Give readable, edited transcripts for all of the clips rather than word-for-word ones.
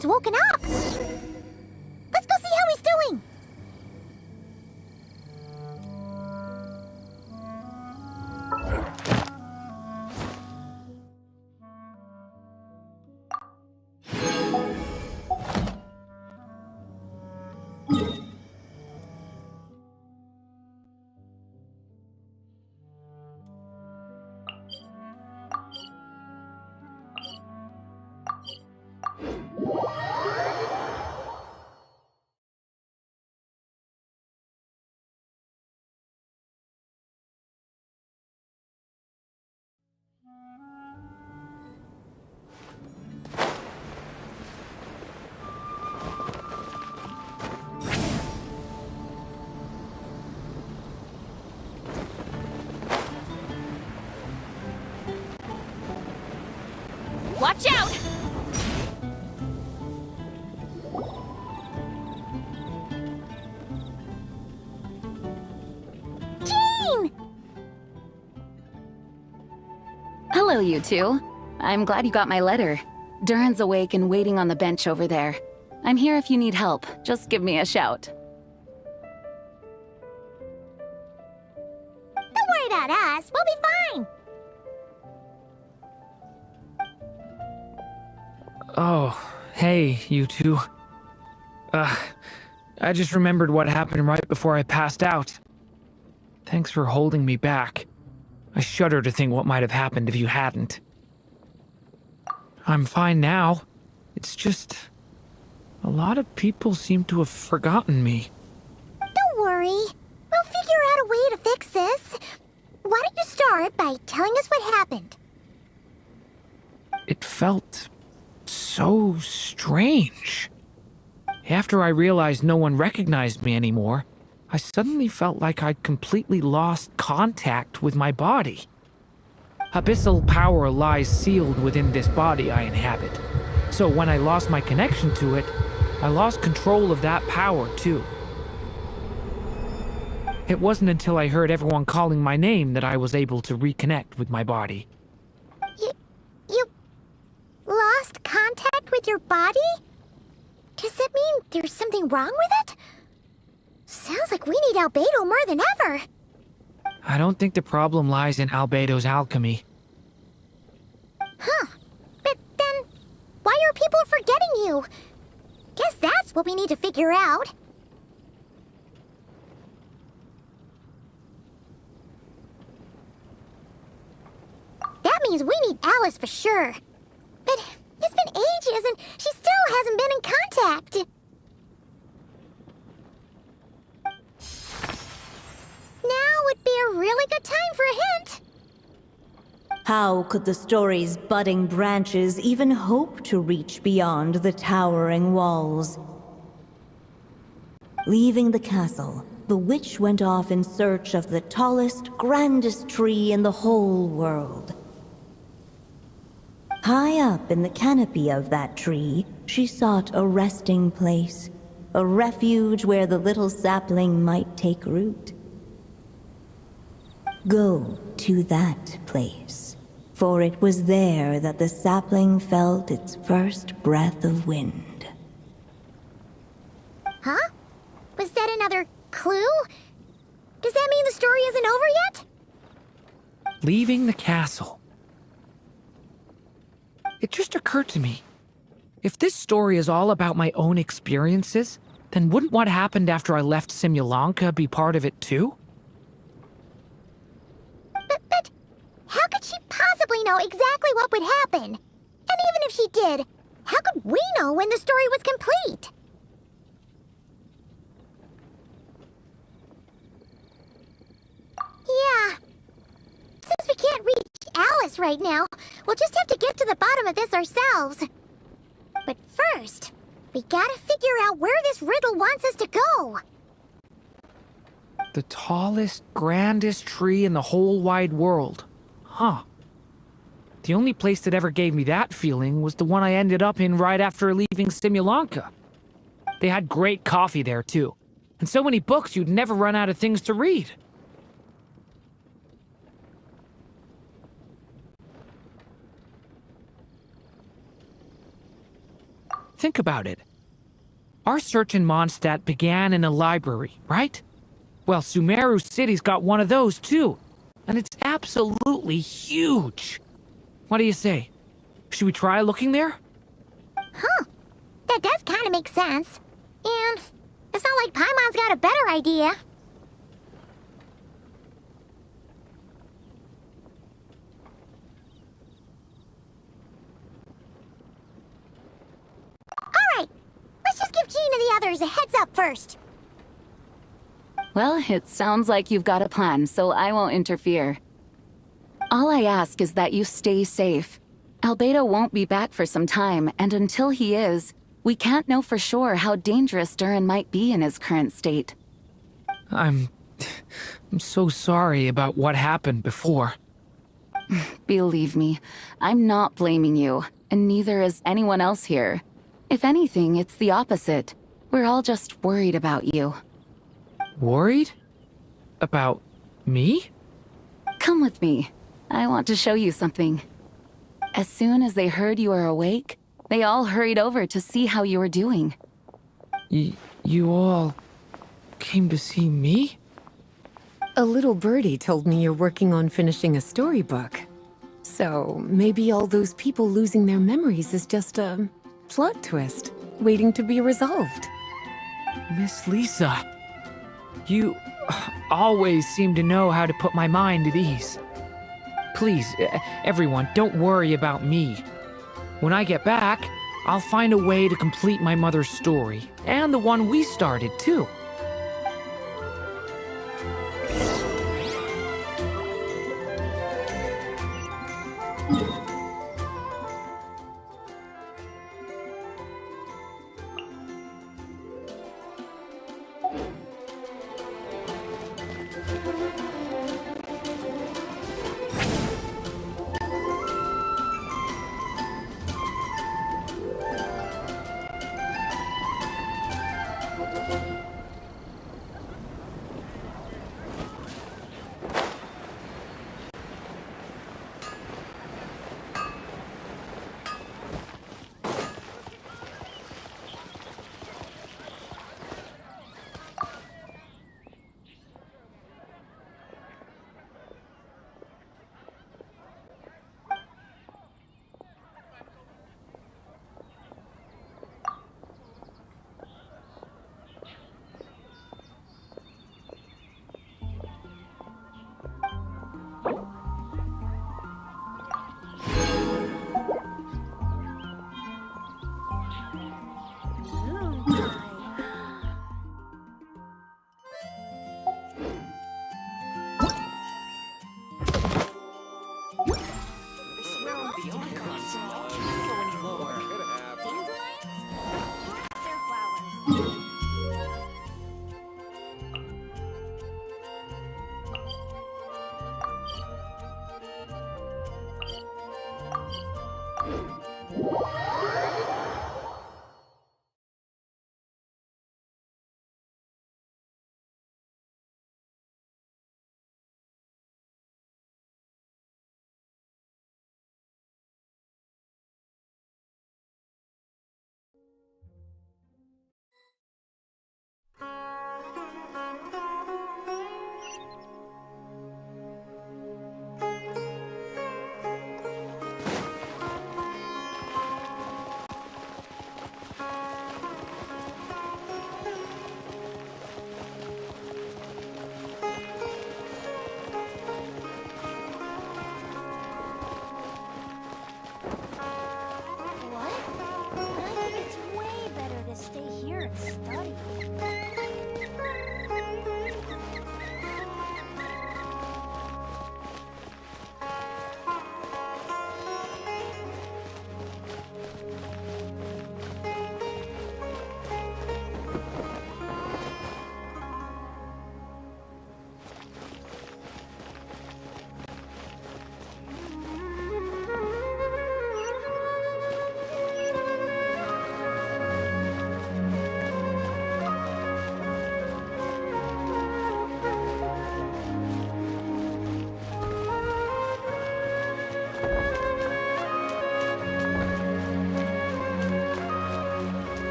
haven't woken up. Let's go see how he's doing. Watch out! Jean! Hello, you two. I'm glad you got my letter. Duran's awake and waiting on the bench over there. I'm here if you need help. Just give me a shout. Don't worry about us. We'll be fine. Oh, hey, you two. I just remembered what happened right before I passed out. Thanks for holding me back. I shudder to think what might have happened if you hadn't. I'm fine now. It's just... a lot of people seem to have forgotten me. Don't worry. We'll figure out a way to fix this. Why don't you start by telling us what happened? It felt... so strange. After I realized no one recognized me anymore, I suddenly felt like I'd completely lost contact with my body. Abyssal power lies sealed within this body I inhabit, so when I lost my connection to it, I lost control of that power too. It wasn't until I heard everyone calling my name that I was able to reconnect with my body. You lost contact with your body? Does that mean there's something wrong with it? Sounds like we need Albedo more than ever. I don't think the problem lies in Albedo's alchemy. Huh. But then, why are people forgetting you? Guess that's what we need to figure out. That means we need Alice for sure. But it's been ages and she still hasn't been in contact. Now would be a really good time for a hint. How could the story's budding branches even hope to reach beyond the towering walls? Leaving the castle, the witch went off in search of the tallest, grandest tree in the whole world. High up in the canopy of that tree, she sought a resting place, a refuge where the little sapling might take root. Go to that place, for it was there that the sapling felt its first breath of wind. Huh? Was that another clue? Does that mean the story isn't over yet? Leaving the castle. It just occurred to me. If this story is all about my own experiences, then wouldn't what happened after I left Simulanka be part of it too? But how could she possibly know exactly what would happen? And even if she did, how could we know when the story was complete? Yeah. Since we can't reach Alice right now, we'll just have to get to the bottom of this ourselves. But first, we gotta figure out where this riddle wants us to go. The tallest, grandest tree in the whole wide world. Huh. The only place that ever gave me that feeling was the one I ended up in right after leaving Simulanka. They had great coffee there, too. And so many books you'd never run out of things to read. Think about it. Our search in Mondstadt began in a library, right? Well, Sumeru City's got one of those too, and it's absolutely huge. What do you say? Should we try looking there? Huh. That does kind of make sense. And it's not like Paimon's got a better idea. Alright, let's just give Jean and the others a heads up first. Well, it sounds like you've got a plan, so I won't interfere. All I ask is that you stay safe. Albedo won't be back for some time, and until he is, we can't know for sure how dangerous Duran might be in his current state. I'm so sorry about what happened before. Believe me, I'm not blaming you, and neither is anyone else here. If anything, it's the opposite. We're all just worried about you. Worried? About me? Come with me. I want to show you something. As soon as they heard you were awake, they all hurried over to see how you were doing. You all came to see me? A little birdie told me you're working on finishing a storybook. So maybe all those people losing their memories is just a plot twist, waiting to be resolved. Miss Lisa, you always seem to know how to put my mind at ease. Please, everyone, don't worry about me. When I get back, I'll find a way to complete my mother's story, and the one we started, too.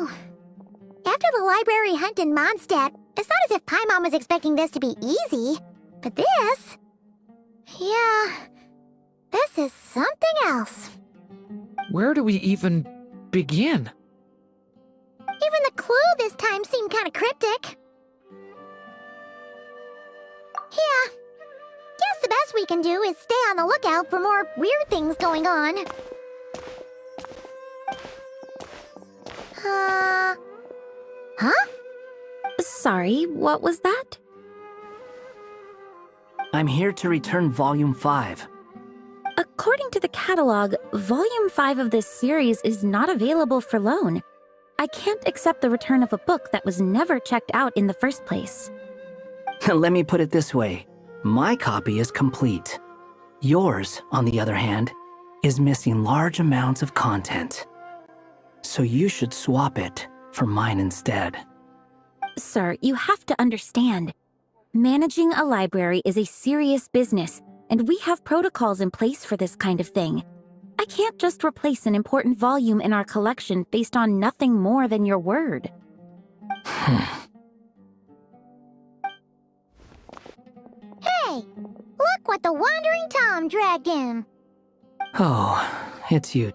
After the library hunt in Mondstadt, it's not as if Paimon was expecting this to be easy. But this... Yeah... This is something else. Where do we even begin? Even the clue this time seemed kind of cryptic. Yeah. Guess the best we can do is stay on the lookout for more weird things going on. Huh? Sorry, what was that? I'm here to return Volume 5. According to the catalog, Volume 5 of this series is not available for loan. I can't accept the return of a book that was never checked out in the first place. Let me put it this way. My copy is complete. Yours, on the other hand, is missing large amounts of content. So you should swap it for mine instead. Sir, you have to understand. Managing a library is a serious business, and we have protocols in place for this kind of thing. I can't just replace an important volume in our collection based on nothing more than your word. Hey! Look what the Wandering Tom dragged in! Oh, it's you.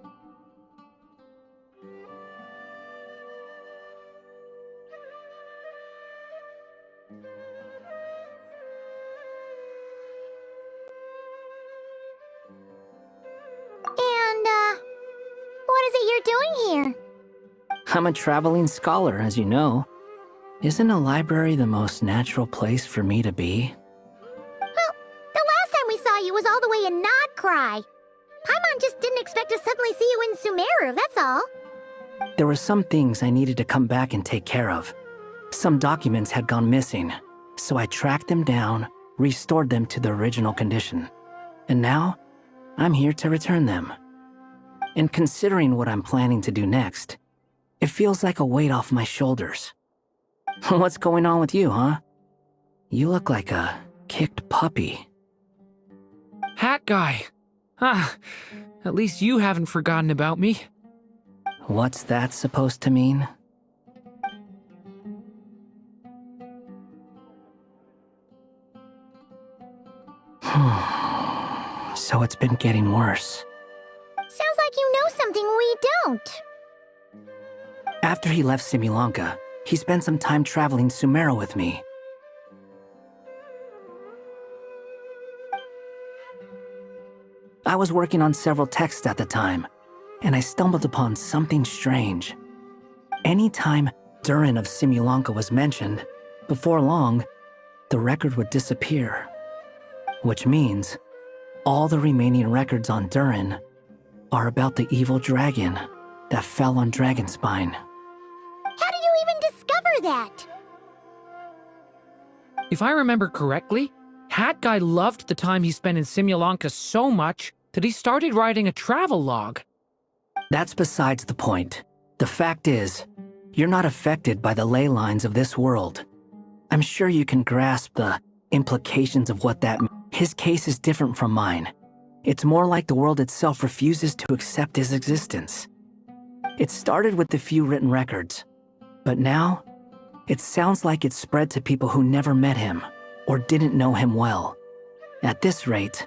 And, what is it you're doing here? I'm a traveling scholar, as you know. Isn't a library the most natural place for me to be? Well, the last time we saw you was all the way in Nodcry. Paimon just didn't expect to suddenly see you in Sumeru, that's all. There were some things I needed to come back and take care of. Some documents had gone missing, so I tracked them down, restored them to their original condition. And now, I'm here to return them. And considering what I'm planning to do next, it feels like a weight off my shoulders. What's going on with you, huh? You look like a kicked puppy. Hat guy. At least you haven't forgotten about me. What's that supposed to mean? So it's been getting worse. Sounds like you know something we don't. After he left Similanka, he spent some time traveling Sumeru with me. I was working on several texts at the time, and I stumbled upon something strange. Anytime Durin of Similanka was mentioned, before long, the record would disappear. Which means, all the remaining records on Durin are about the evil dragon that fell on Dragonspine. How did you even discover that? If I remember correctly, Hat Guy loved the time he spent in Similanka so much that he started writing a travel log. That's besides the point. The fact is, you're not affected by the ley lines of this world. I'm sure you can grasp the implications of what that means. His case is different from mine. It's more like the world itself refuses to accept his existence. It started with the few written records, but now, it sounds like it's spread to people who never met him or didn't know him well. At this rate,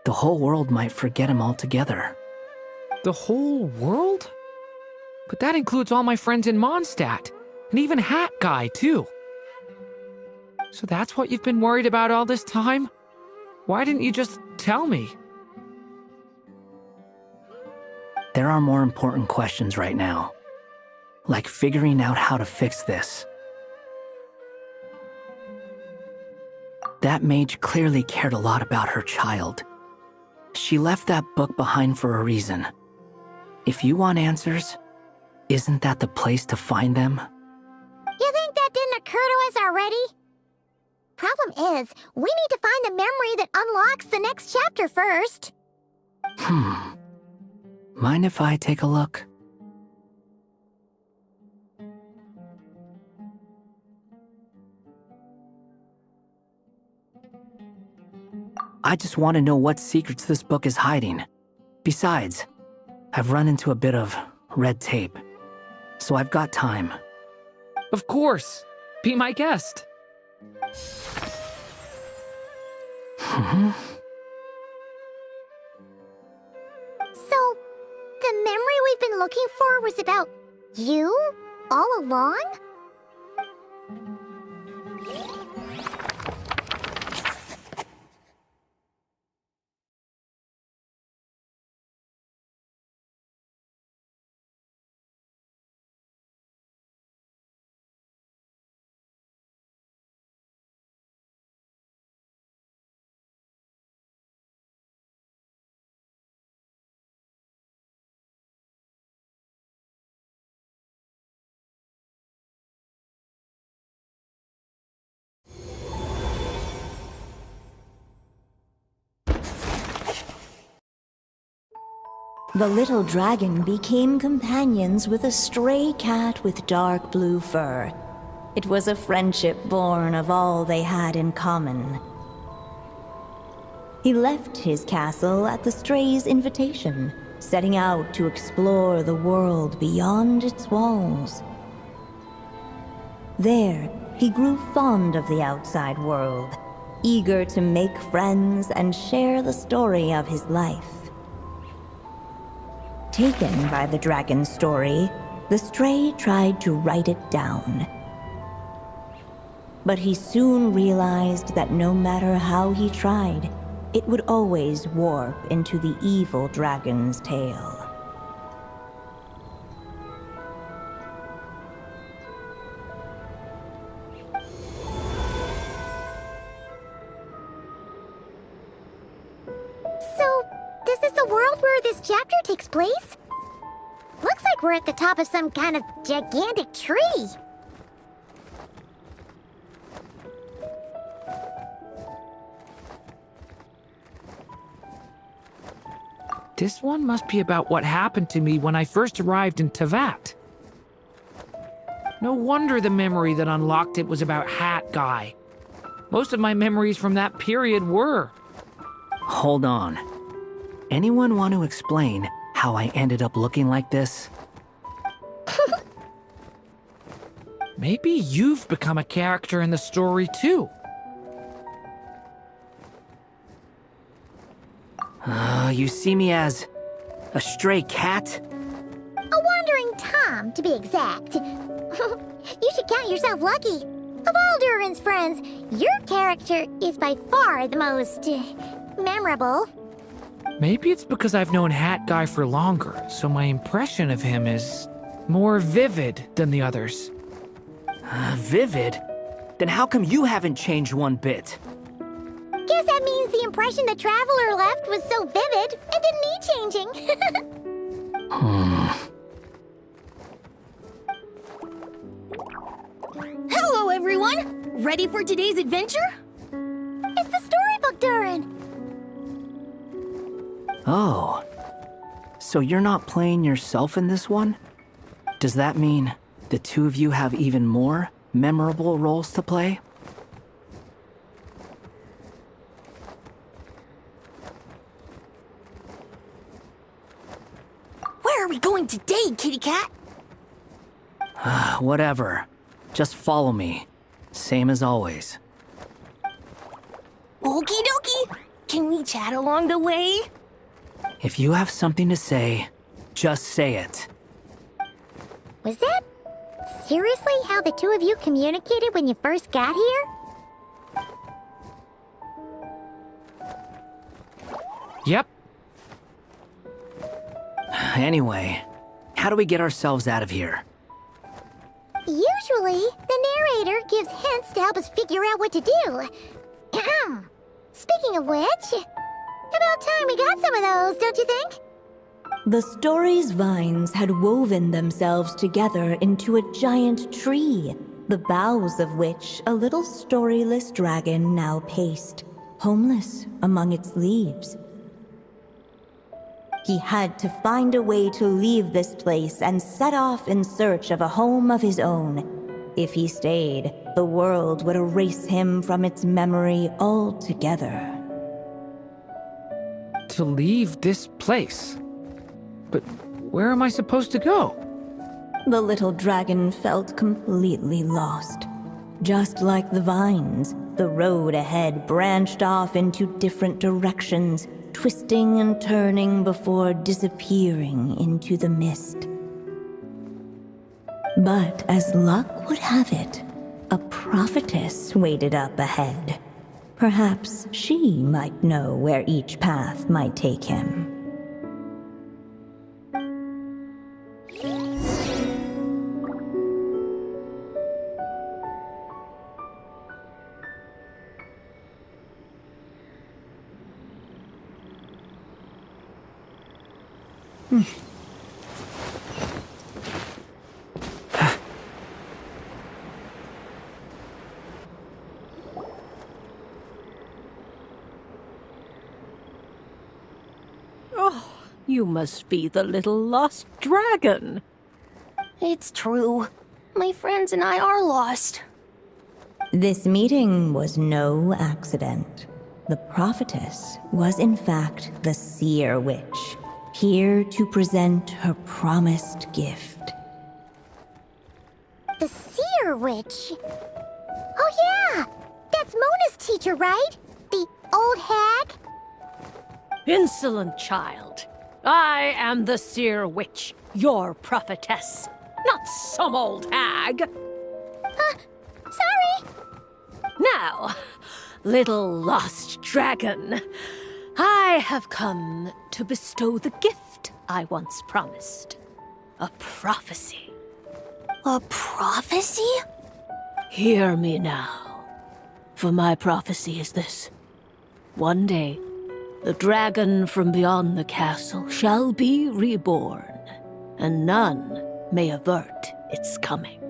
the whole world might forget him altogether. The whole world? But that includes all my friends in Mondstadt, and even Hat Guy, too. So that's what you've been worried about all this time? Why didn't you just tell me? There are more important questions right now, like figuring out how to fix this. That mage clearly cared a lot about her child. She left that book behind for a reason. If you want answers, isn't that the place to find them? You think that didn't occur to us already? Problem is, we need to find the memory that unlocks the next chapter first. Mind if I take a look? I just want to know what secrets this book is hiding. Besides, I've run into a bit of red tape. so I've got time. Of course. Be my guest. So, the memory we've been looking for was about you all along? The little dragon became companions with a stray cat with dark blue fur. It was a friendship born of all they had in common. He left his castle at the stray's invitation, setting out to explore the world beyond its walls. There, he grew fond of the outside world, eager to make friends and share the story of his life. Taken by the dragon's story, the stray tried to write it down. But he soon realized that no matter how he tried, it would always warp into the evil dragon's tale. So, this is the world where this chapter takes place? Looks like we're at the top of some kind of gigantic tree. This one must be about what happened to me when I first arrived in Tevat. No wonder the memory that unlocked it was about Hat Guy. Most of my memories from that period were. Hold on. Anyone want to explain how I ended up looking like this? Maybe you've become a character in the story too. You see me as a stray cat? A wandering Tom, to be exact. You should count yourself lucky. Of all Durin's friends, your character is by far the most memorable. Maybe it's because I've known Hat Guy for longer, so my impression of him is more vivid than the others. Vivid? Then how come you haven't changed one bit? Guess that means the impression the Traveler left was so vivid, it didn't need changing. Hello, everyone! Ready for today's adventure? It's the storybook, Durin. Oh. So you're not playing yourself in this one? Does that mean the two of you have even more memorable roles to play? Where are we going today, kitty cat? Whatever. Just follow me. Same as always. Okie dokie! Can we chat along the way? If you have something to say, just say it. Was that seriously how the two of you communicated when you first got here? Yep. Anyway, how do we get ourselves out of here? Usually, the narrator gives hints to help us figure out what to do. Speaking of which, about time we got some of those, don't you think? The story's vines had woven themselves together into a giant tree, the boughs of which a little storyless dragon now paced, homeless among its leaves. He had to find a way to leave this place and set off in search of a home of his own. If he stayed, the world would erase him from its memory altogether. To leave this place. But where am I supposed to go? The little dragon felt completely lost. Just like the vines, the road ahead branched off into different directions, twisting and turning before disappearing into the mist. But as luck would have it, a prophetess waited up ahead. Perhaps she might know where each path might take him. You must be the little lost dragon. It's true. My friends and I are lost. This meeting was no accident. The prophetess was in fact the seer witch, here to present her promised gift. The seer witch? Oh yeah! That's Mona's teacher, right? The old hag? Insolent child. I am the seer witch, your prophetess, not some old hag. Sorry! Now, little lost dragon, I have come to bestow the gift I once promised. A prophecy. A prophecy? Hear me now, for my prophecy is this. One day, the dragon from beyond the castle shall be reborn, and none may avert its coming.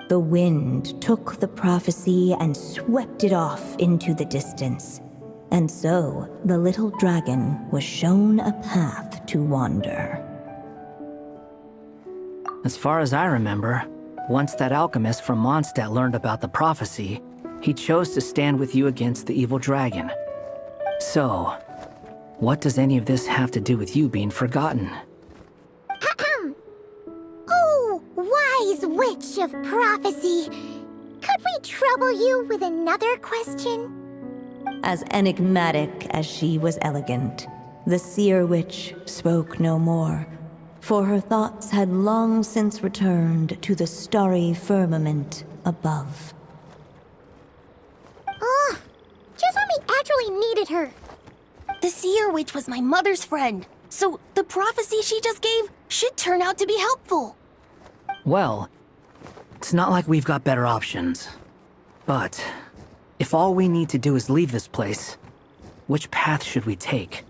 The wind took the prophecy and swept it off into the distance. And so, the little dragon was shown a path to wander. As far as I remember, once that alchemist from Mondstadt learned about the prophecy, he chose to stand with you against the evil dragon. So, what does any of this have to do with you being forgotten? Oh, wise witch of prophecy! Could we trouble you with another question? As enigmatic as she was elegant, the seer witch spoke no more, for her thoughts had long since returned to the starry firmament above. Just when we actually needed her. The seer witch was my mother's friend, so the prophecy she just gave should turn out to be helpful. Well, it's not like we've got better options. But, if all we need to do is leave this place, which path should we take?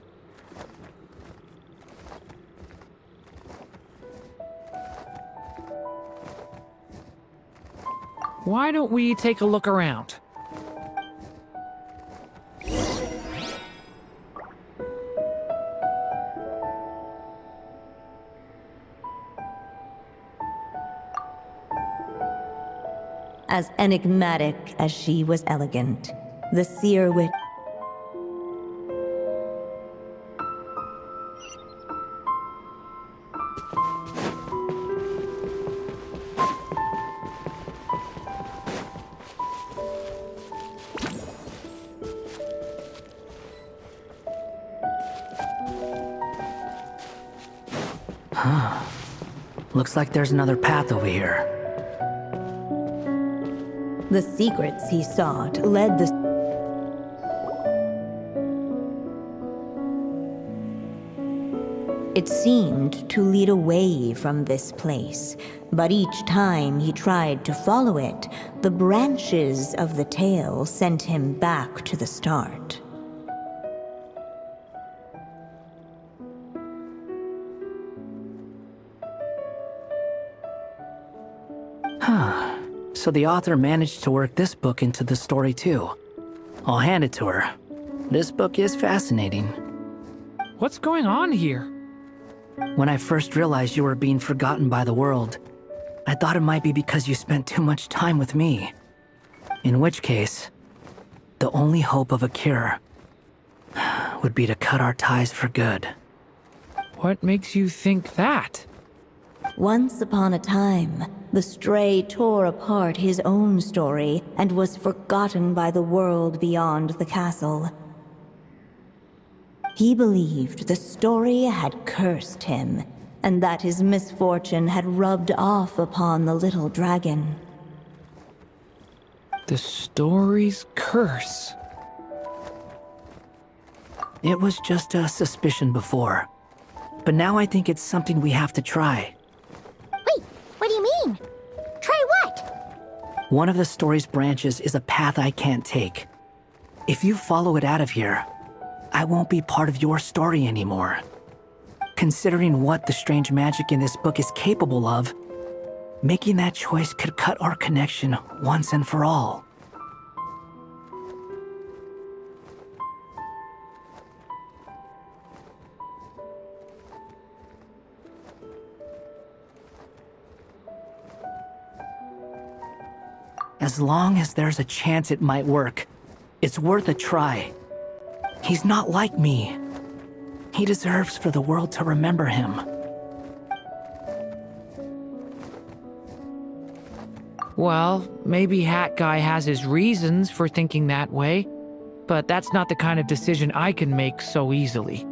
Why don't we take a look around? As enigmatic as she was elegant, the seer witch... Looks like there's another path over here. The secrets he sought led the... It seemed to lead away from this place, but each time he tried to follow it, the branches of the tale sent him back to the start. So the author managed to work this book into the story too. I'll hand it to her. This book is fascinating. What's going on here? When I first realized you were being forgotten by the world, I thought it might be because you spent too much time with me. In which case, the only hope of a cure would be to cut our ties for good. What makes you think that? Once upon a time, the stray tore apart his own story and was forgotten by the world beyond the castle. He believed the story had cursed him, and that his misfortune had rubbed off upon the little dragon. The story's curse. It was just a suspicion before. But now I think it's something we have to try. Wait, what do you mean? Try what? One of the story's branches is a path I can't take. If you follow it out of here, I won't be part of your story anymore. Considering what the strange magic in this book is capable of, making that choice could cut our connection once and for all. As long as there's a chance it might work, it's worth a try. He's not like me. He deserves for the world to remember him. Well, maybe Hat Guy has his reasons for thinking that way, but that's not the kind of decision I can make so easily.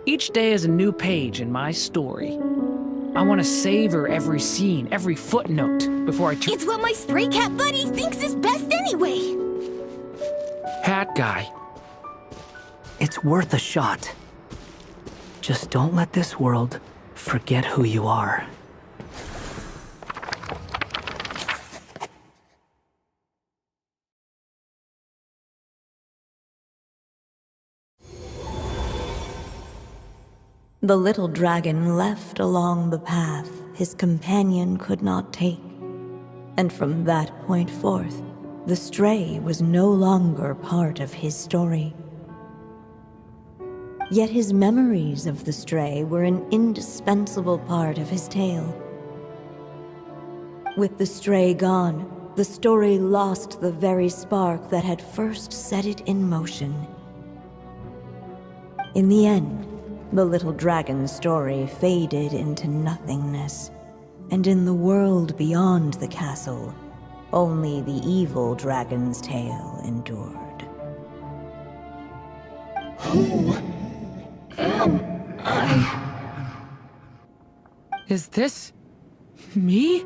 Each day is a new page in my story. I want to savor every scene, every footnote, before I turn— It's what my stray cat buddy thinks is best anyway! Hat Guy. It's worth a shot. Just don't let this world forget who you are. The little dragon left along the path his companion could not take, and from that point forth, the stray was no longer part of his story. Yet his memories of the stray were an indispensable part of his tale. With the stray gone, the story lost the very spark that had first set it in motion. In the end, the little dragon's story faded into nothingness, and in the world beyond the castle, only the evil dragon's tale endured. Who am I? Is this me?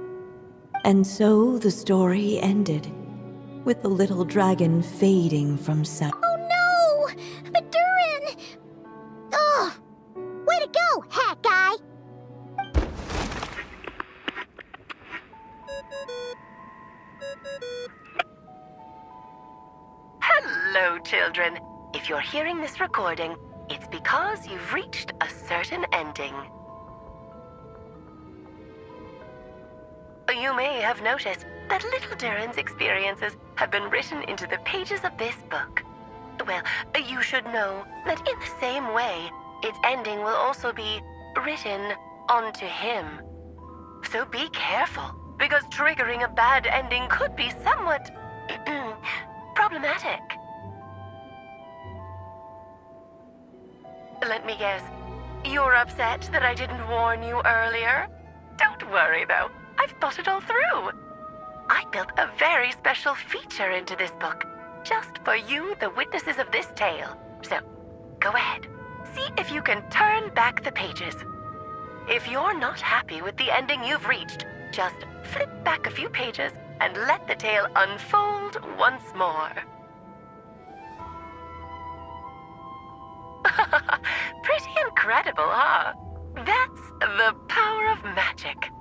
And so the story ended, with the little dragon fading from sight. Oh no! Madurin! Ugh! Way to go, Hat Guy! Hello, children. If you're hearing this recording, it's because you've reached a certain ending. You may have noticed that little Durin's experiences have been written into the pages of this book. Well, you should know that in the same way, its ending will also be written onto him. So be careful, because triggering a bad ending could be somewhat problematic. Let me guess, you're upset that I didn't warn you earlier? Don't worry, though. I've thought it all through. I built a very special feature into this book, just for you, the witnesses of this tale. So, go ahead. See if you can turn back the pages. If you're not happy with the ending you've reached, just flip back a few pages and let the tale unfold once more. Pretty incredible, huh? That's the power of magic.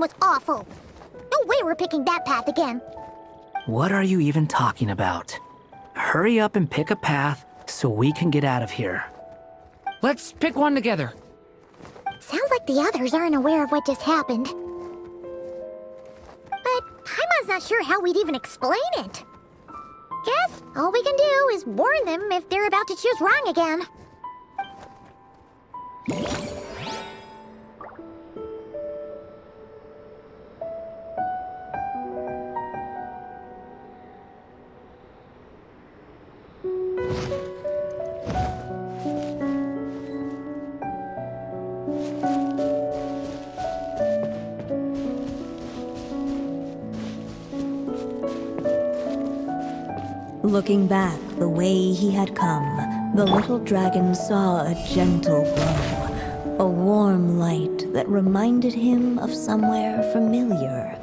was awful. No way we're picking that path again. What are you even talking about? Hurry up and pick a path so we can get out of here. Let's pick one together. Sounds like the others aren't aware of what just happened. But Paimon's not sure how we'd even explain it. Guess all we can do is warn them if they're about to choose wrong again. Looking back the way he had come, the little dragon saw a gentle glow, a warm light that reminded him of somewhere familiar.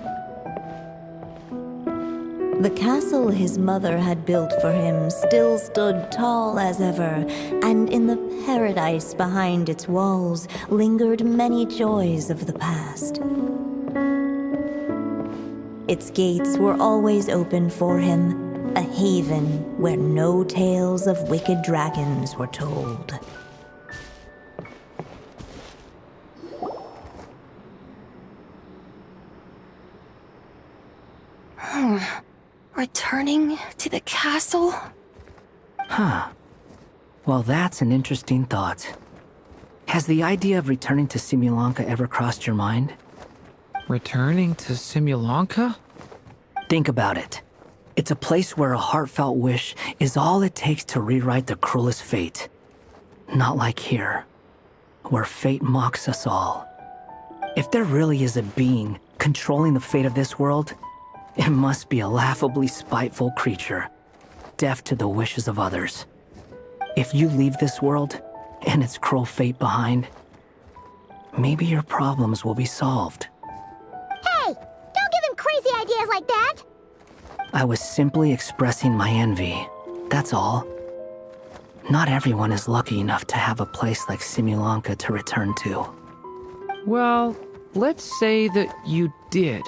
The castle his mother had built for him still stood tall as ever, and in the paradise behind its walls lingered many joys of the past. Its gates were always open for him, a haven where no tales of wicked dragons were told. Returning to the castle? Huh. Well, that's an interesting thought. Has the idea of returning to Simulanka ever crossed your mind? Returning to Simulanka? Think about it. It's a place where a heartfelt wish is all it takes to rewrite the cruelest fate. Not like here, where fate mocks us all. If there really is a being controlling the fate of this world, it must be a laughably spiteful creature, deaf to the wishes of others. If you leave this world and its cruel fate behind, maybe your problems will be solved. Hey! Don't give him crazy ideas like that! I was simply expressing my envy, that's all. Not everyone is lucky enough to have a place like Simulanka to return to. Well, let's say that you did.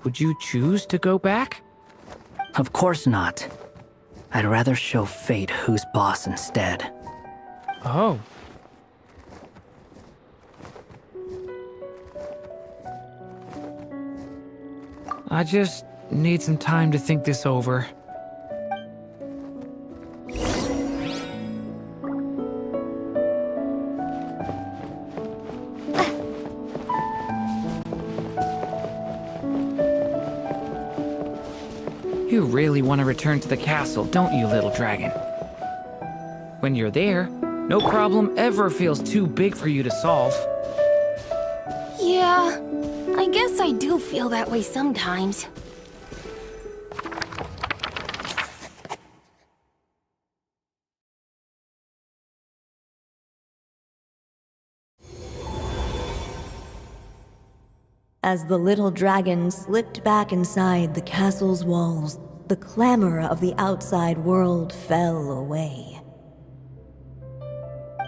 Would you choose to go back? Of course not. I'd rather show fate who's boss instead. Oh. I just need some time to think this over. You really want to return to the castle, don't you, little dragon? When you're there, no problem ever feels too big for you to solve. Yeah, I guess I do feel that way sometimes. As the little dragon slipped back inside the castle's walls, the clamor of the outside world fell away.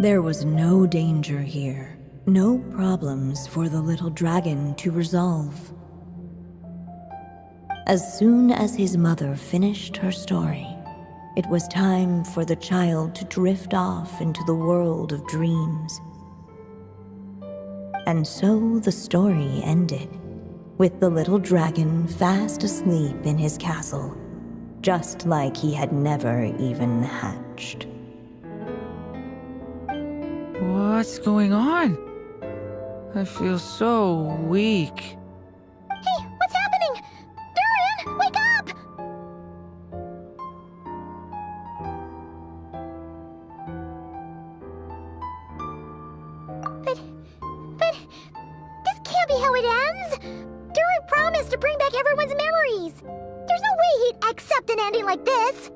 There was no danger here, no problems for the little dragon to resolve. As soon as his mother finished her story, it was time for the child to drift off into the world of dreams. And so the story ended, with the little dragon fast asleep in his castle, just like he had never even hatched. What's going on? I feel so weak. Hey, what's happening? Durin, wake up! But this can't be how it ends. Durin promised to bring back everyone's memories. There's no way he'd accept an ending like this.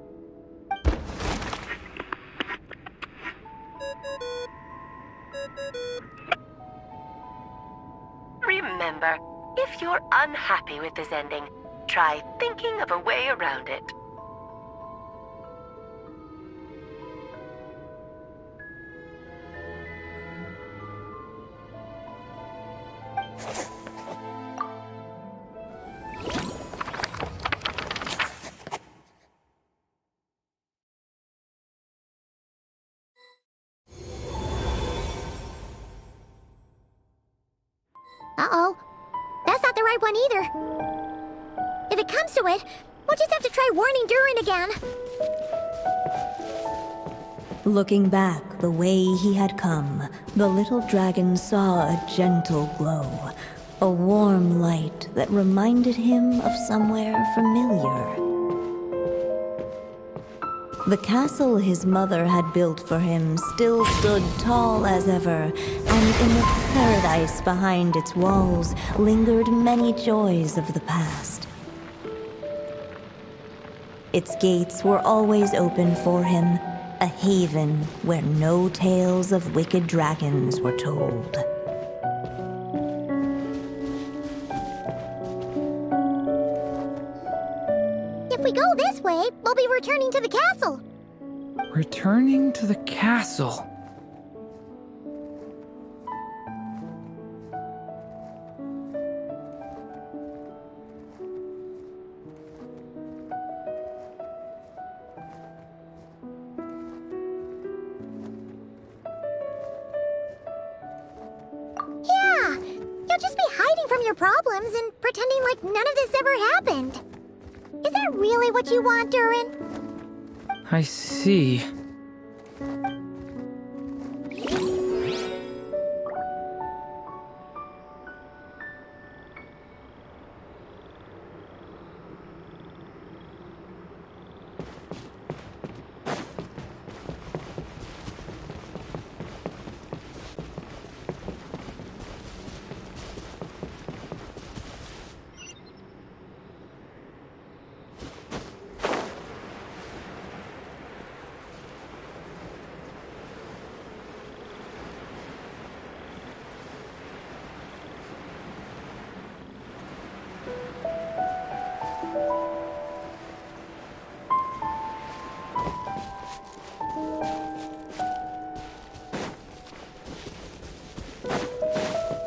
Remember, if you're unhappy with this ending, try thinking of a way around it. Uh-oh. That's not the right one either. If it comes to it, we'll just have to try warning Durin again. Looking back the way he had come, the little dragon saw a gentle glow, a warm light that reminded him of somewhere familiar. The castle his mother had built for him still stood tall as ever, and in the paradise behind its walls lingered many joys of the past. Its gates were always open for him, a haven where no tales of wicked dragons were told. If we go this way, we'll be returning to the castle. Returning to the castle. Yeah, you'll just be hiding from your problems and pretending like none of this ever happened. Is that really what you want, Durin? I see.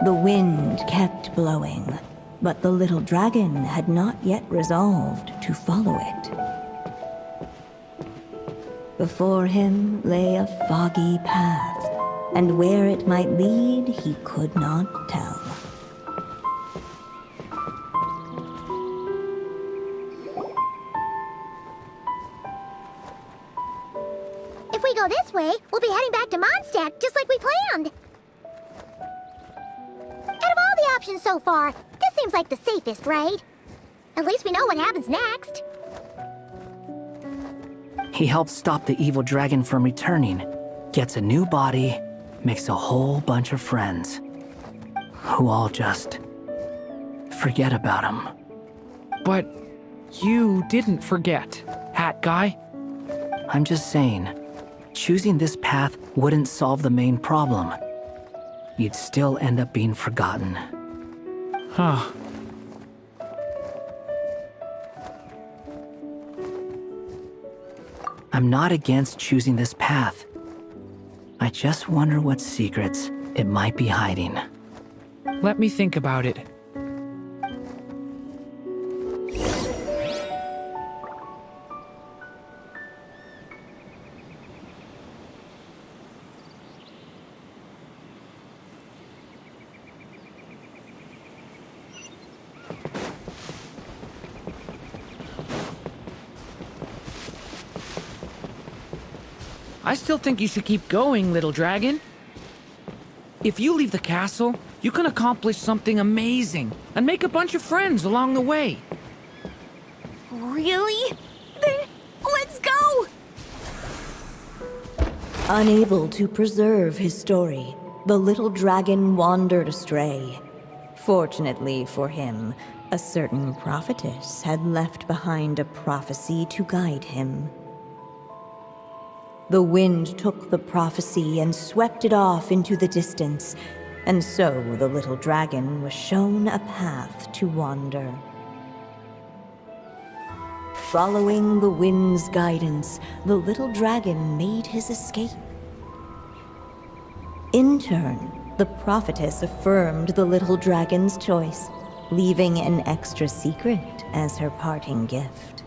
The wind kept blowing, but the little dragon had not yet resolved to follow it. Before him lay a foggy path, and where it might lead he could not tell. If we go this way, we'll be heading back to Mondstadt, just like we planned. Out of all the options so far, this seems like the safest, right? At least we know what happens next. He helps stop the evil dragon from returning, gets a new body, makes a whole bunch of friends, who all just forget about him. But you didn't forget, Hat Guy. I'm just saying, choosing this path wouldn't solve the main problem. You'd still end up being forgotten. Huh. I'm not against choosing this path. I just wonder what secrets it might be hiding. Let me think about it. I still think you should keep going, little dragon. If you leave the castle, you can accomplish something amazing and make a bunch of friends along the way. Really? Then let's go! Unable to preserve his story, the little dragon wandered astray. Fortunately for him, a certain prophetess had left behind a prophecy to guide him. The wind took the prophecy and swept it off into the distance, and so the little dragon was shown a path to wander. Following the wind's guidance, the little dragon made his escape. In turn, the prophetess affirmed the little dragon's choice, leaving an extra secret as her parting gift.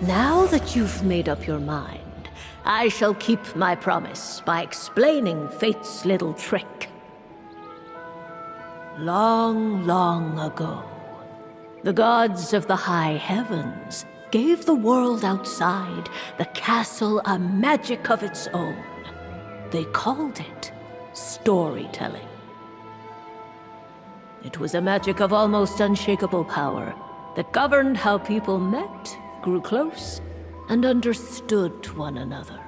Now that you've made up your mind, I shall keep my promise by explaining Fate's little trick. Long, long ago, the gods of the high heavens gave the world outside the castle a magic of its own. They called it storytelling. It was a magic of almost unshakable power that governed how people met, grew close, and understood one another.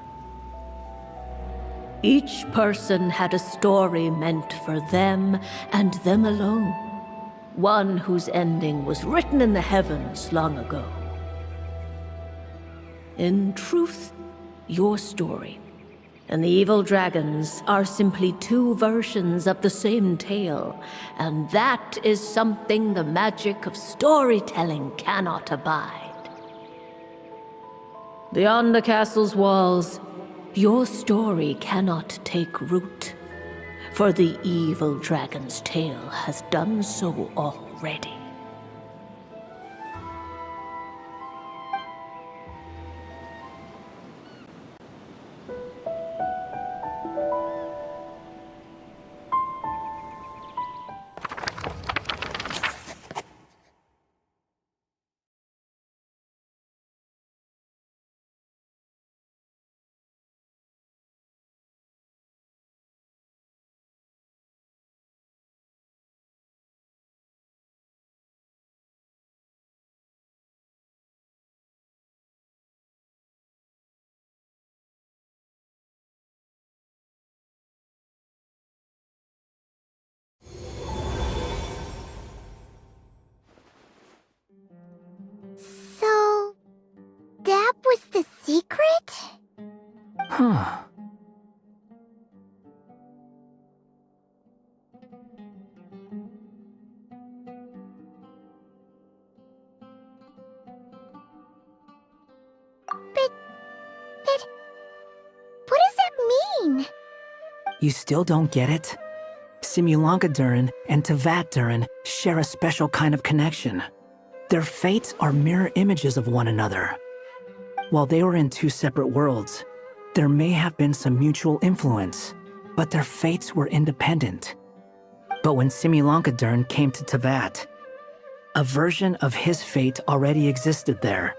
Each person had a story meant for them and them alone, one whose ending was written in the heavens long ago. In truth, your story and the evil dragons are simply two versions of the same tale, and that is something the magic of storytelling cannot abide. Beyond the castle's walls, your story cannot take root, for the evil dragon's tale has done so already. So, that was the secret? Huh. But what does that mean? You still don't get it? Simulanka Durin and Tevat Durin share a special kind of connection. Their fates are mirror images of one another. While they were in two separate worlds, there may have been some mutual influence, but their fates were independent. But when Simulanka Durin came to Tevat, a version of his fate already existed there.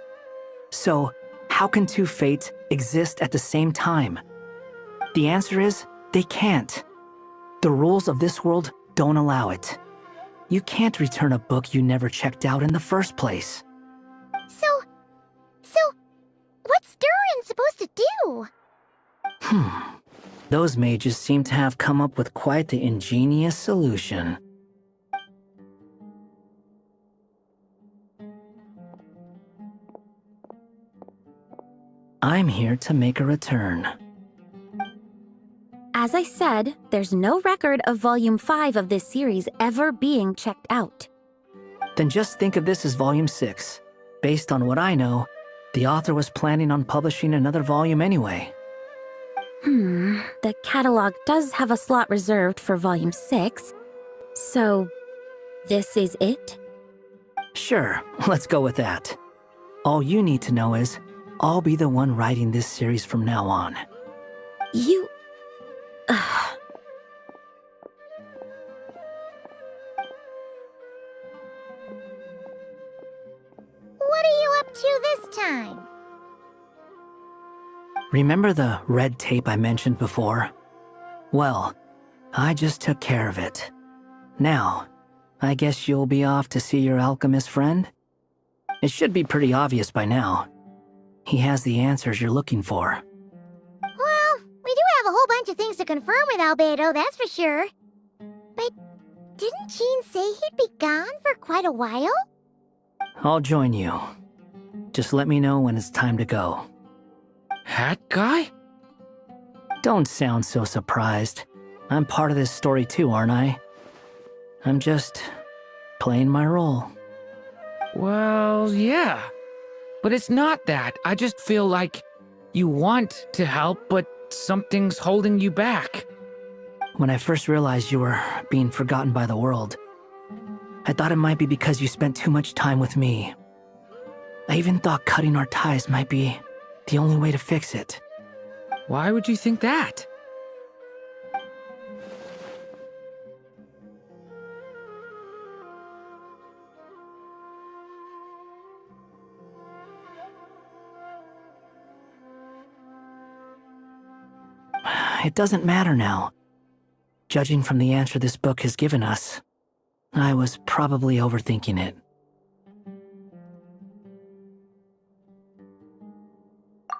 So, how can two fates exist at the same time? The answer is, they can't. The rules of this world don't allow it. You can't return a book you never checked out in the first place. So, what's Durin supposed to do? Those mages seem to have come up with quite the ingenious solution. I'm here to make a return. As I said, there's no record of Volume 5 of this series ever being checked out. Then just think of this as Volume 6. Based on what I know, the author was planning on publishing another volume anyway. The catalog does have a slot reserved for Volume 6. So, this is it? Sure, let's go with that. All you need to know is, I'll be the one writing this series from now on. You... What are you up to this time? Remember the red tape I mentioned before? Well, I just took care of it. Now, I guess you'll be off to see your alchemist friend? It should be pretty obvious by now. He has the answers you're looking for. Well, we do have a whole bunch of things to confirm with Albedo, that's for sure. But didn't Jean say he'd be gone for quite a while? I'll join you. Just let me know when it's time to go. Hat guy? Don't sound so surprised. I'm part of this story too, aren't I? I'm just playing my role. Well, yeah. But it's not that. I just feel like you want to help, but something's holding you back. When I first realized you were being forgotten by the world, I thought it might be because you spent too much time with me. I even thought cutting our ties might be the only way to fix it. Why would you think that? it doesn't matter now. Judging from the answer this book has given us, I was probably overthinking it.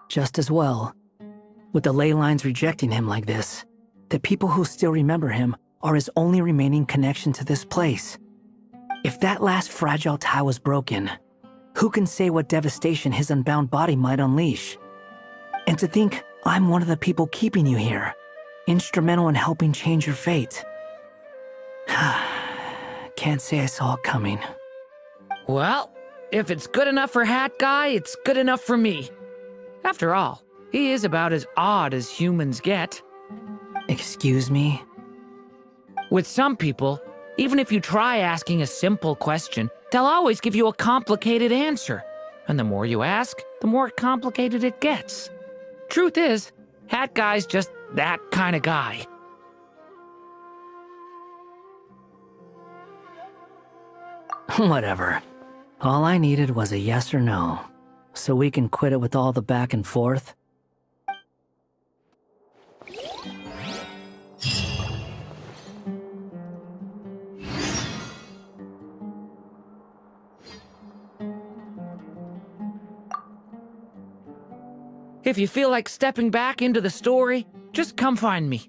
Just as well. With the ley lines rejecting him like this, the people who still remember him are his only remaining connection to this place. If that last fragile tie was broken, who can say what devastation his unbound body might unleash? And to think I'm one of the people keeping you here, instrumental in helping change your fate. Can't say I saw it coming. Well, if it's good enough for Hat Guy, it's good enough for me. After all, he is about as odd as humans get. Excuse me? With some people, even if you try asking a simple question, they'll always give you a complicated answer. And the more you ask, the more complicated it gets. Truth is, Hat Guy's just that kind of guy. Whatever. All I needed was a yes or no, so we can quit it with all the back and forth. If you feel like stepping back into the story, just come find me.